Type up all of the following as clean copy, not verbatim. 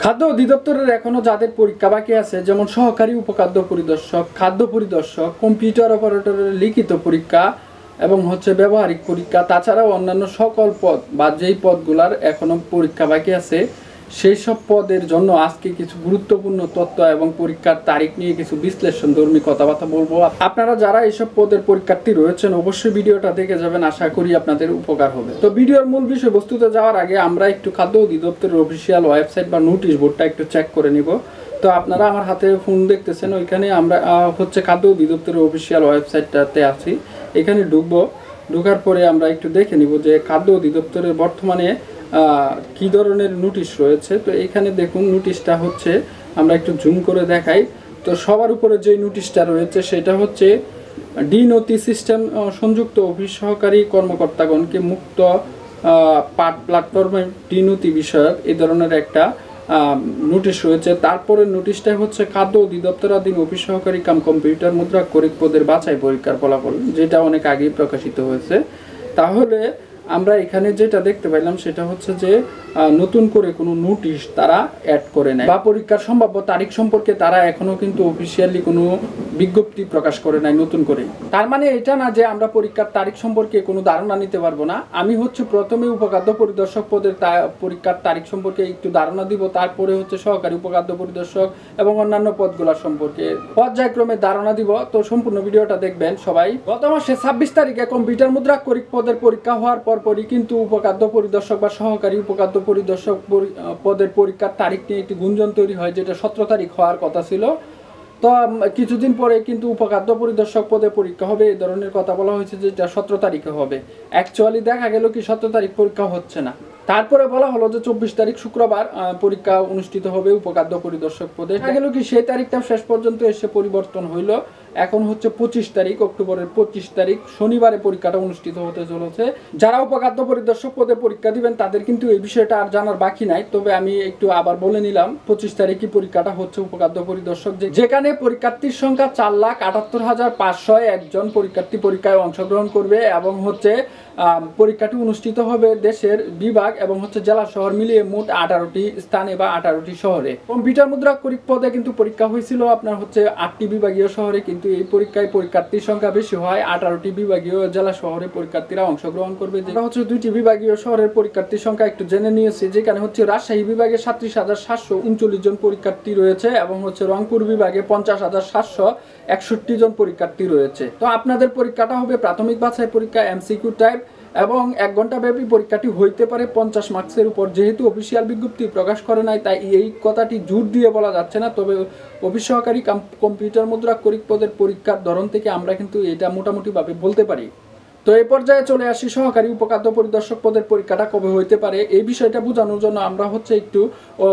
খাদ্য অধিদপ্তরের এখনো যাদের পরীক্ষা বাকি আছে, যেমন সহকারী উপখাদ্য পরিদর্শক, খাদ্য পরিদর্শক, কম্পিউটার অপারেটরের লিখিত পরীক্ষা এবং ব্যবহারিক পরীক্ষা, তাছাড়াও অন্যান্য সকল পদ বা যেই পদগুলার এখনো পরীক্ষা বাকি আছে সেই সব পদের জন্য আজকে কিছু গুরুত্বপূর্ণ তথ্য এবং পরীক্ষার তারিখ নিয়ে কিছু বিশ্লেষণধর্মী কথাবার্তা বলবো। আপনারা যারা এইসব পদের পরীক্ষার্থী রয়েছেন অবশ্যই ভিডিওটা দেখে যাবেন, আশা করি আপনাদের উপকার হবে। তো ভিডিওর মূল বিষয়বস্তুতে যাওয়ার আগে আমরা একটু খাদ্য অধিদপ্তরের অফিসিয়াল ওয়েবসাইট বা নোটিশ বোর্ডটা একটু চেক করে নিব। তো আপনারা আমার হাতে ফোন দেখতেছেন, ওইখানে আমরা খাদ্য অধিদপ্তরের অফিসিয়াল ওয়েবসাইটটাতে আছি। এখানে ঢুকার পরে আমরা একটু দেখে নিব যে খাদ্য অধিদপ্তরের বর্তমানে কি ধরনের নোটিশ রয়েছে। তো এখানে দেখুন নোটিশটা আমরা একটু জুম করে দেখাই। তো সবার উপরে যে নোটিশটা রয়েছে সেটা ডি-নথি সিস্টেম সংযুক্ত অফিস সহকারী কর্মকর্তাগণকে মুক্ত পাঠ প্ল্যাটফর্মে ডি-নথি বিষয়ক এই ধরনের একটা নোটিশ রয়েছে। তারপরে নোটিশটা খাদ্য অধিদপ্তরাধীন অফিস সহকারী কাম কম্পিউটার মুদ্রাক্ষরিক পদের বাছাই পরীক্ষার ফলাফল, যেটা অনেক আগেই প্রকাশিত হয়েছে। তাহলে আমরা এখানে যেটা দেখতে পাইলাম সেটা যে নতুন করে কোনো নোটিশ তারা অ্যাড করে নেয় বা পরীক্ষার সম্ভাব্য তারিখ সম্পর্কে তারা এখনো কিন্তু অফিসিয়ালি কোনো বিজ্ঞপ্তি প্রকাশ করে নাই নতুন করে। তার মানে এটা না যে আমরা পরীক্ষার তারিখ সম্পর্কে কোনো ধারণা নিতে পারবো না। আমি প্রথমে উপখাদ্য পরিদর্শক পদের পরীক্ষার তারিখ সম্পর্কে একটু ধারণা দিব, তারপরে সহকারী উপখাদ্য পরিদর্শক এবং অন্যান্য পদগুলোর সম্পর্কে পর্যায়ক্রমে ধারণা দিব। তো সম্পূর্ণ ভিডিওটা দেখবেন সবাই। গত মাসে 26 তারিখে কম্পিউটার মুদ্রাক্ষরিক পদের পরীক্ষা হওয়ার পরপরই কিন্তু উপখাদ্য পরিদর্শক বা সহকারী উপখাদ্য পরিদর্শক পদের পরীক্ষার তারিখ নিয়ে একটি গুঞ্জন তৈরি হয়, যেটা 17 তারিখ হওয়ার কথা ছিল। তো কিছুদিন পরে কিন্তু উপখাদ্য পরিদর্শক পদে পরীক্ষা হবে এই ধরনের কথা বলা হয়েছে, যেটা 17 তারিখে হবে। অ্যাকচুয়ালি দেখা গেল কি 17 তারিখ পরীক্ষা হচ্ছে না। তারপরে বলা হলো যে 24 তারিখ শুক্রবার পরীক্ষা অনুষ্ঠিত হবে উপখাদ্য পরিদর্শক পদে। দেখা গেল কি সেই তারিখটা শেষ পর্যন্ত এসে পরিবর্তন হইল। এখন 25 তারিখ, অক্টোবরের 25 তারিখ শনিবারে পরীক্ষাটা অনুষ্ঠিত হতে চলেছে। যারা উপখাদ্য পরিদর্শক পদে পরীক্ষা দিবেন তাদের কিন্তু এই বিষয়টা আর জানার বাকি নাই। তবে আমি একটু আবার বলে নিলাম, 25 তারিখই পরীক্ষাটা উপখাদ্য পরিদর্শক, যেখানে পরীক্ষার্থীর সংখ্যা 4,78,501 জন পরীক্ষার্থী পরীক্ষায় অংশগ্রহণ করবে এবং পরীক্ষাটি অনুষ্ঠিত হবে দেশের বিভাগ এবং জেলা শহর মিলিয়ে মোট 18টি স্থানে বা 18টি শহরে। কম্পিউটার মুদ্রাক্ষরিক পদে কিন্তু পরীক্ষা হয়েছিল আপনার 8টি বিভাগীয় শহরে, কিন্তু এই পরীক্ষায় পরীক্ষার্থীর সংখ্যা বেশি হয়, 18টি বিভাগীয় জেলা শহরে পরীক্ষার্থীরা অংশগ্রহণ করবে। যেটা 2টি বিভাগীয় শহরের পরীক্ষার্থীর সংখ্যা একটু জেনে নিয়েছি, যেখানে রাজশাহী বিভাগে 37,739 জন পরীক্ষার্থী রয়েছে এবং রংপুর বিভাগে 50,761 জন পরীক্ষার্থী রয়েছে। তো আপনাদের পরীক্ষাটা হবে প্রাথমিক বাছাই পরীক্ষা, এমসিকিউ টাইপ এবং 1 ঘন্টা ব্যাপী পরীক্ষাটি হইতে পারে 50 মার্কসের উপর। যেহেতু অফিসিয়াল বিজ্ঞপ্তি প্রকাশ করে নাই তাই এই কথাটি জোর দিয়ে বলা যাচ্ছে না। তবে অফিস সহকারী কম্পিউটার মুদ্রাক্ষরিক পদের পরীক্ষার ধরন থেকে আমরা কিন্তু এটা মোটামুটিভাবে বলতে পারি। তো এই পর্যায়ে চলে আসি সহকারী উপখাদ্য পরিদর্শক পদের পরীক্ষাটা কবে হইতে পারে। এই বিষয়টা বোঝানোর জন্য আমরা একটু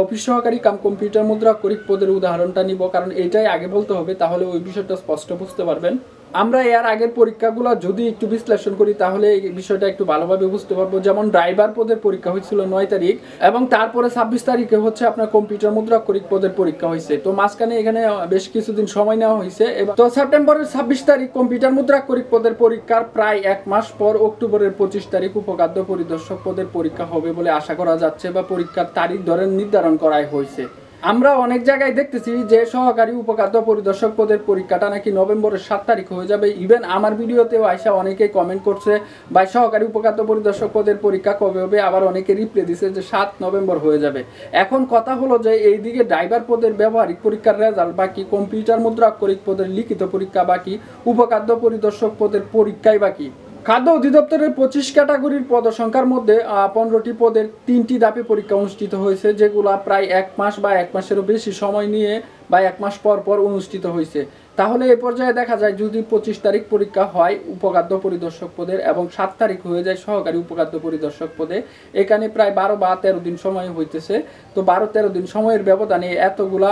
অফিস সহকারী কম্পিউটার মুদ্রাক্ষরিক পদের উদাহরণটা নিব, কারণ এইটাই আগে বলতে হবে, তাহলে ওই বিষয়টা স্পষ্ট বুঝতে পারবেন। আমরা এর আগের পরীক্ষাগুলো যদি একটু বিশ্লেষণ করি তাহলে এই বিষয়টা একটু ভালোভাবে বুঝতে পারবো। যেমন ড্রাইভার পদের পরীক্ষা হয়েছিল 9 তারিখ এবং তারপরে 26 তারিখে আপনার কম্পিউটার মুদ্রাক্ষরিক পদের পরীক্ষা হয়েছে। তো মাঝখানে এখানে বেশ কিছুদিন সময় নেওয়া হয়েছে। তো সেপ্টেম্বরের 26 তারিখ কম্পিউটার মুদ্রাক্ষরিক পদের পরীক্ষার প্রায় 1 মাস পর অক্টোবরের 25 তারিখ উপখাদ্য পরিদর্শক পদের পরীক্ষা হবে বলে আশা করা যাচ্ছে বা পরীক্ষার তারিখ নির্ধারণ করা হয়েছে। আমরা অনেক জায়গায় দেখতেছি যে সহকারী উপখাদ্য পরিদর্শক পদের পরীক্ষাটা নাকি নভেম্বরের 7 তারিখ হয়ে যাবে। ইভেন আমার ভিডিওতেও আইসা অনেকেই কমেন্ট করছে ভাই সহকারী উপখাদ্য পরিদর্শক পদের পরীক্ষা কবে হবে, আবার অনেকে রিপ্লাই দিছে যে 7 নভেম্বর হয়ে যাবে। এখন কথা হলো যে এইদিকে ড্রাইভার পদের ব্যবহারিক পরীক্ষার রেজাল্ট বাকি, কম্পিউটার মুদ্রাক্ষরিক পদের লিখিত পরীক্ষা বাকি, উপখাদ্য পরিদর্শক পদের পরীক্ষাই বাকি। খাদ্য অধিদপ্তরের 25 ক্যাটাগরির পদসংখ্যার মধ্যে 15টি পদের 3টি ধাপে পরীক্ষা অনুষ্ঠিত হয়েছে, যেগুলা প্রায় 1 মাস বা 1 মাসেরও বেশি সময় নিয়ে বা 1 মাস পর পর অনুষ্ঠিত হয়েছে। তাহলে এই পর্যায়ে দেখা যায় যদি 25 তারিখ পরীক্ষা হয় উপখাদ্য পরিদর্শক পদের এবং 7 তারিখ হয়ে যায় সহকারী উপখাদ্য পরিদর্শক পদে, এখানে প্রায় 12 বা 13 দিন সময় হইতেছে। তো 12-13 দিন সময়ের ব্যবধানে এতগুলা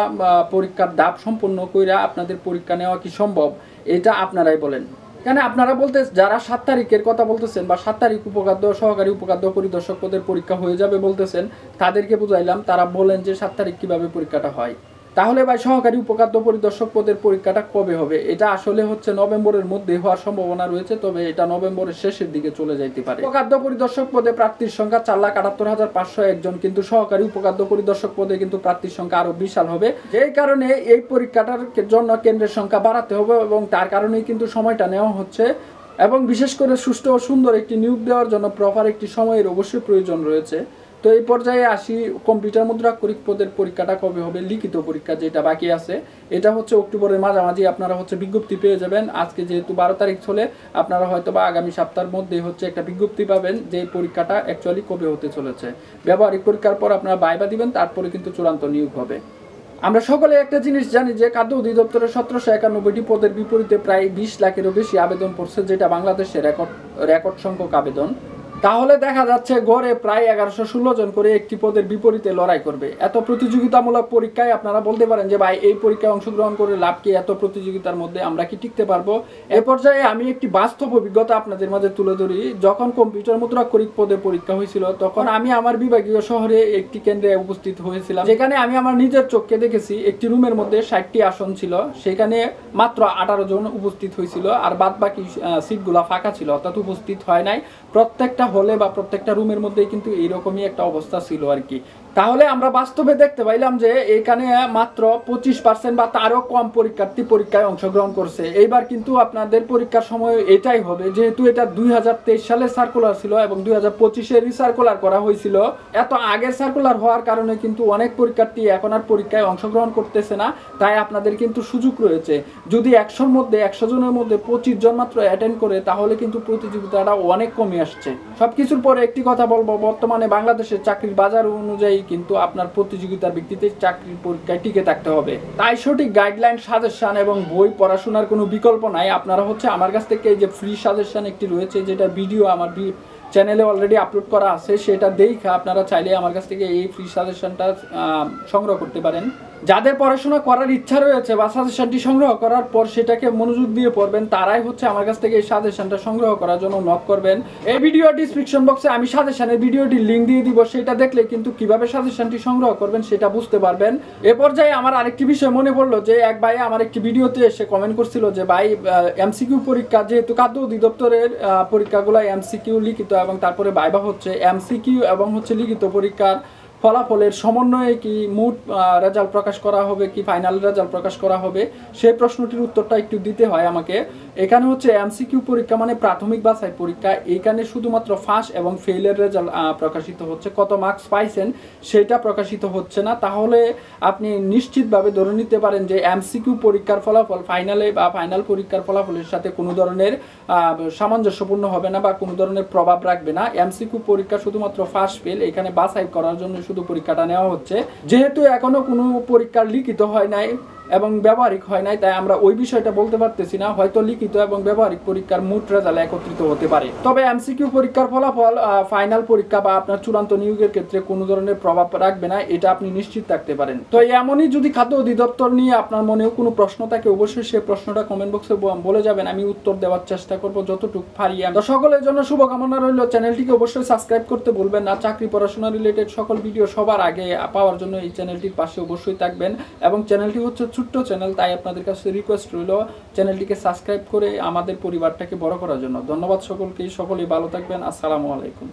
পরীক্ষার ধাপ সম্পন্ন কইরা আপনাদের পরীক্ষা নেওয়া কি সম্ভব? এটা আপনারাই বলেন। কেন আপনারা যারা 7 তারিখের কথা বলতেছেন বা 7 তারিখ সহকারী উপখাদ্য পরিদর্শক পদের পরীক্ষা হয়ে যাবে বলতেছেন, তাদেরকে বুঝাইলাম, তারা বলেন যে 7 তারিখ কিভাবে পরীক্ষাটা হয়। তাহলে ভাই সহকারী উপখাদ্য পরিদর্শক পদের পরীক্ষাটা কবে হবে? এটা আসলে হচ্ছে নভেম্বরের মধ্যে হওয়ার সম্ভাবনা রয়েছে, তবে এটা নভেম্বরের শেষের দিকে চলে যাইতে পারে। উপখাদ্য পরিদর্শক পদে প্রার্থীর সংখ্যা 4,78,501 জন, কিন্তু সহকারী উপখাদ্য পরিদর্শক পদে কিন্তু প্রার্থীর সংখ্যা আরো বিশাল হবে। যেই কারণে এই পরীক্ষাটার জন্য কেন্দ্রের সংখ্যা বাড়াতে হবে এবং তার কারণেই কিন্তু সময়টা নেওয়া হচ্ছে। এবং বিশেষ করে সুষ্ঠু ও সুন্দর একটি নিয়োগ দেওয়ার জন্য প্রপার একটি সময়ের অবশ্যই প্রয়োজন রয়েছে। তো এই পর্যায়ে আসি, কম্পিউটার মুদ্রাক্ষরিক পদের পরীক্ষাটা কবে হবে? লিখিত পরীক্ষা যেটা বাকি আছে, এটা হচ্ছে অক্টোবরের মাঝামাঝি আপনারা হচ্ছে বিজ্ঞপ্তি পেয়ে যাবেন। আজকে যেহেতু 12 তারিখ চলে, আপনারা হয়তো বা আগামী সপ্তাহের মধ্যে হচ্ছে একটা বিজ্ঞপ্তি পাবেন যে পরীক্ষাটা অ্যাকচুয়ালি কবে হতে চলেছে। ব্যবহারিক পরীক্ষার পর আপনারা ভাইবা দিবেন, তারপরে কিন্তু চূড়ান্ত নিয়োগ হবে। আমরা সকলে একটা জিনিস জানি যে খাদ্য অধিদপ্তরের 1791টি পদের বিপরীতে প্রায় 20 লাখেরও বেশি আবেদন পড়ছে, যেটা বাংলাদেশের রেকর্ড সংখ্যক আবেদন। তাহলে দেখা যাচ্ছে গড়ে প্রায় 1116 জন করে একটি পদের বিপরীতে লড়াই করবে। এত প্রতিযোগিতামূলক পরীক্ষায় আপনারা বলতে পারেন যে ভাই এই পরীক্ষায় অংশগ্রহণ করে লাভ কি? এত প্রতিযোগিতার মধ্যে আমরা কি টিকতে পারবো? এ পর্যায়ে আমি একটি বাস্তব অভিজ্ঞতা আপনাদের মাঝে তুলে ধরি। যখন কম্পিউটার মুদ্রাক্ষরিক পদে পরীক্ষা হয়েছিল, তখন আমি আমার বিভাগীয় শহরে একটি কেন্দ্রে উপস্থিত হয়েছিলাম, যেখানে আমি আমার নিজের চোখকে দেখেছি একটি রুমের মধ্যে 60টি আসন ছিল, সেখানে মাত্র 18 জন উপস্থিত হয়েছিল, আর বাদ বাকি সিটগুলা ফাঁকা ছিল, অর্থাৎ উপস্থিত হয় নাই। প্রত্যেকটা হলে বা প্রত্যেকটা রুমের মধ্যে কিন্তু এইরকমই একটা অবস্থা ছিল আর কি। তাহলে আমরা বাস্তবে দেখতে পাইলাম যে এখানে মাত্র 25% বা তারও কম পরীক্ষার্থী পরীক্ষায় অংশগ্রহণ করছে। এইবার কিন্তু আপনাদের পরীক্ষার সময় এটাই হবে, যেহেতু এটা 2023 সালে সার্কুলার ছিল এবং 2025-এর সার্কুলার করা হয়েছিল। এত আগের সার্কুলার হওয়ার কারণে কিন্তু অনেক পরীক্ষার্থী এখন আর পরীক্ষায় অংশগ্রহণ করতেছে না। তাই আপনাদের কিন্তু সুযোগ রয়েছে, যদি 100 জনের মধ্যে 25 জন মাত্র অ্যাটেন্ড করে, তাহলে কিন্তু প্রতিযোগিতাটা অনেক কমে আসছে। সবকিছুর পরে একটি কথা বলবো, বর্তমানে বাংলাদেশের চাকরির বাজার অনুযায়ী কিন্তু আপনার প্রতিযোগিতার ভিত্তিতে চাকরির পরীক্ষায় টিকে থাকতে হবে। তাই সঠিক গাইডলাইন, সাজেশন এবং বই পড়াশোনার কোনো বিকল্প নাই। আপনারা হচ্ছে আমার কাছ থেকে এই যে ফ্রি সাজেশন একটি রয়েছে, যেটা ভিডিও আমার চ্যানেলে অলরেডি আপলোড করা আছে, সেটা দেখে আপনারা চাইলে আমার কাছ থেকে এই ফ্রি সাজেশনটা সংগ্রহ করতে পারেন। যাদের পড়াশোনা করার ইচ্ছা রয়েছে বা সাজেশনটি সংগ্রহ করার পর সেটাকে মনোযোগ দিয়ে পড়বেন, তারাই হচ্ছে আমার কাছ থেকে এই সাজেশনটা সংগ্রহ করার জন্য নক করবেন। এই ভিডিও ডিসক্রিপশন বক্সে আমি সাজেশনের ভিডিওটির লিঙ্ক দিয়ে দিব, সেটা দেখলে কিন্তু কিভাবে সাজেশনটি সংগ্রহ করবেন সেটা বুঝতে পারবেন। এ পর্যায়ে আমার আরেকটি বিষয় মনে পড়লো যে এক ভাই আমার একটি ভিডিওতে এসে কমেন্ট করছিল যে ভাই এমসিকিউ পরীক্ষা, যেহেতু খাদ্য অধিদপ্তরের পরীক্ষাগুলো এমসিকিউ লিখিত এবং তারপরে ভাইবা হচ্ছে, এমসিকিউ এবং হচ্ছে লিখিত পরীক্ষার ফলাফলের সমন্বয়ে কি মোট রেজাল্ট প্রকাশ করা হবে, কি ফাইনাল রেজাল্ট প্রকাশ করা হবে? সেই প্রশ্নটির উত্তরটা একটু দিতে হয় আমাকে। এখানে হচ্ছে এমসিকিউ পরীক্ষা মানে প্রাথমিক বাছাই পরীক্ষা, এইখানে শুধুমাত্র ফার্স্ট এবং ফেইলের রেজাল্ট প্রকাশিত হচ্ছে, কত মার্কস পাইছেন সেটা প্রকাশিত হচ্ছে না। তাহলে আপনি নিশ্চিতভাবে ধরে নিতে পারেন যে এমসিকিউ পরীক্ষার ফলাফল ফাইনালে বা ফাইনাল পরীক্ষার ফলাফলের সাথে কোনো ধরনের সামঞ্জস্যপূর্ণ হবে না বা কোনো ধরনের প্রভাব রাখবে না। এমসিকিউ পরীক্ষা শুধুমাত্র ফার্স্ট ফেল, এখানে বাছাই করার জন্য শুধু পরীক্ষাটা নেওয়া হচ্ছে। যেহেতু এখনো কোনো পরীক্ষার লিখিত হয় নাই এবং ব্যবহারিক হয় নাই, তাই আমরা ওই বিষয়টা বলতে পারতেছি না। হয়তো লিখিত এবং ব্যবহারিক পরীক্ষার মোট রেজাল্ট একত্রিত হতে পারে, তবে এমসিকিউ পরীক্ষার ফলাফল ফাইনাল পরীক্ষা বা আপনার চূড়ান্ত নিয়োগের ক্ষেত্রে কোনো ধরনের প্রভাব রাখবে না, এটা আপনি নিশ্চিত থাকতে পারেন। তো এমনই যদি খাদ্য অধিদপ্তর নিয়ে আপনার মনেও কোনো প্রশ্ন থাকে, অবশ্যই সেই প্রশ্নটা কমেন্ট বক্সে বলে যাবেন, আমি উত্তর দেওয়ার চেষ্টা করব যতটুকু পারি। তো সকলের জন্য শুভকামনা রইল। চ্যানেলটিকে অবশ্যই সাবস্ক্রাইব করতে ভুলবেন না। চাকরি পড়াশোনা রিলেটেড সকল ভিডিও সবার আগে পাওয়ার জন্য এই চ্যানেলটির পাশে অবশ্যই থাকবেন। এবং চ্যানেলটি হচ্ছে ছোট্ট চ্যানেল, তাই আপনাদের কাছে রিকোয়েস্ট রইল চ্যানেলটিকে সাবস্ক্রাইব করে আমাদের পরিবারটাকে বড় করার জন্য। ধন্যবাদ সকলকেই, সকলেই ভালো থাকবেন। আসসালামু আলাইকুম।